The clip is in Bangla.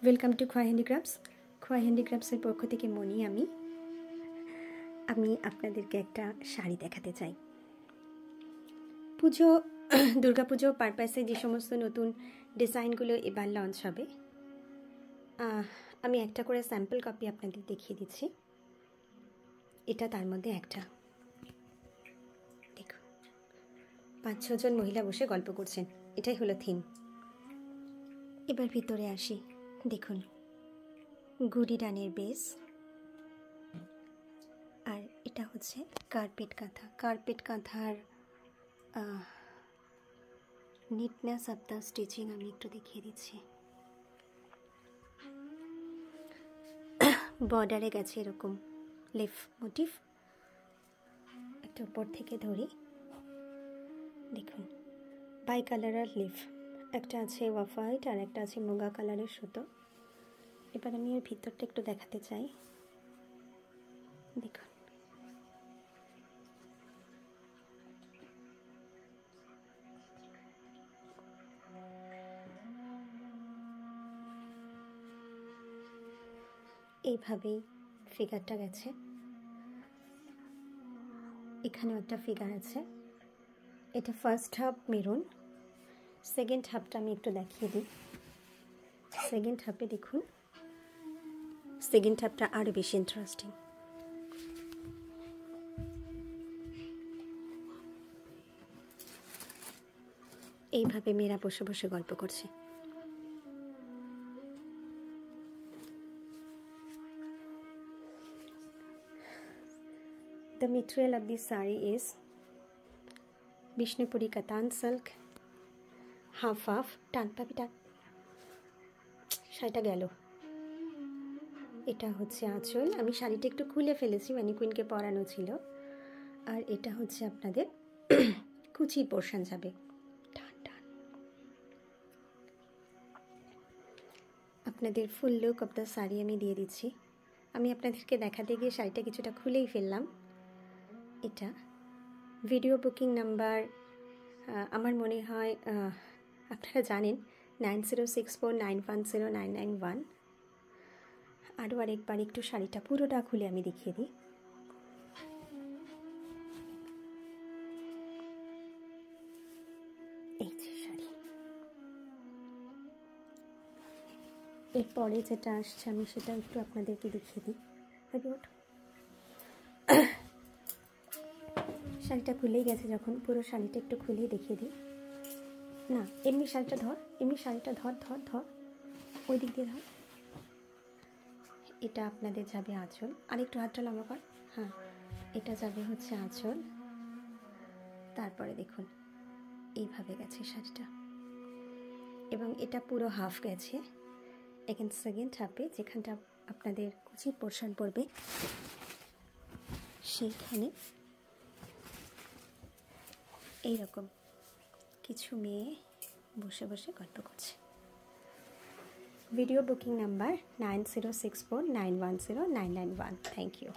ওয়েলকাম টু খোয়া হ্যান্ডিক্রাফটস। খোয়া হ্যান্ডিক্রাফটসের পক্ষ থেকে মনি। আমি আপনাদেরকে একটা শাড়ি দেখাতে চাই। দুর্গাপুজো পারপাসে যে সমস্ত নতুন ডিজাইনগুলো এবার লঞ্চ হবে, আমি একটা করে স্যাম্পল কপি আপনাদের দেখিয়ে দিচ্ছি। এটা তার মধ্যে একটা। দেখুন, 5-6 জন মহিলা বসে গল্প করছেন, এটাই হলো থিম। এবার ভিতরে আসি। দেখুন, গুড়ি ডানের বেস, আর এটা হচ্ছে কার্পেট কাঁথা। কার্পেট কাঁথার নিটনেস অফ দ্য স্টিচিং আমি একটু দেখিয়ে দিচ্ছি। বর্ডারে গেছে এরকম লিফ মোটিভ, একটা উপর থেকে ধরি। দেখুন, বাই কালারের লিফ, একটা আছে অফ হোয়াইট আর একটা আছে মুগা কালারের সুতো। এবার আমি এর ভিতরটা একটু দেখাতে চাই। দেখুন, এইভাবেই ফিগারটা গেছে। এখানেও একটা ফিগার আছে। এটা ফার্স্ট হাফ মেরুন, সেকেন্ড হাফটা আমি একটু দেখিয়ে দিই। সেকেন্ড হাফে দেখুন, সেকেন্ড হাফটা আরও বেশি ইন্টারেস্টিং। এইভাবে মেয়েরা বসে বসে গল্প করছে। The material of this saree is Bishnupuri Katan silk, half টান পাবি টান, শাড়িটা গেল। এটা হচ্ছে আঁচল। আমি শাড়িটা একটু খুলে ফেলেছি, ম্যানিকুইনকে পরানো ছিল। আর এটা হচ্ছে আপনাদের কুচির পোর্শন যাবে। টান টান। আপনাদের ফুল লুক অফ দ্য শাড়ি আমি দিয়ে দিচ্ছি। আমি আপনাদেরকে দেখাতে গিয়ে শাড়িটা কিছুটা খুলেই ফেললাম। এটা ভিডিও বুকিং নাম্বার আমার মনে হয় আপনারা জানেন, 9064910991। আরও আরেকবার একটু শাড়িটা পুরোটা খুলে আমি দেখিয়ে দিই। এই যে শাড়ি। এরপরে যেটা আসছে আমি সেটা একটু আপনাদেরকে দেখিয়ে দিই। শাড়িটা খুলেই গেছে যখন, পুরো শাড়িটা একটু খুলেই দেখিয়ে দিই। না, এমনি শাড়িটা ধর, এমনি শাড়িটা ধর ধর ধর, ওই দিক দিয়ে ধর। এটা আপনাদের যাবে আঁচল। আর একটু হাতটা লম্বা কর। হ্যাঁ, এটা যাবে হচ্ছে আঁচল। তারপরে দেখুন, এইভাবে গেছে শাড়িটা, এবং এটা পুরো হাফ গেছে। এখন সেকেন্ড হাফে যেখানটা আপনাদের কুচির পোর্শন পড়বে, সেইখানে এইরকম কিছু মেয়ে বসে বসে গল্প করছে। Video booking number 9064910991। Thank you.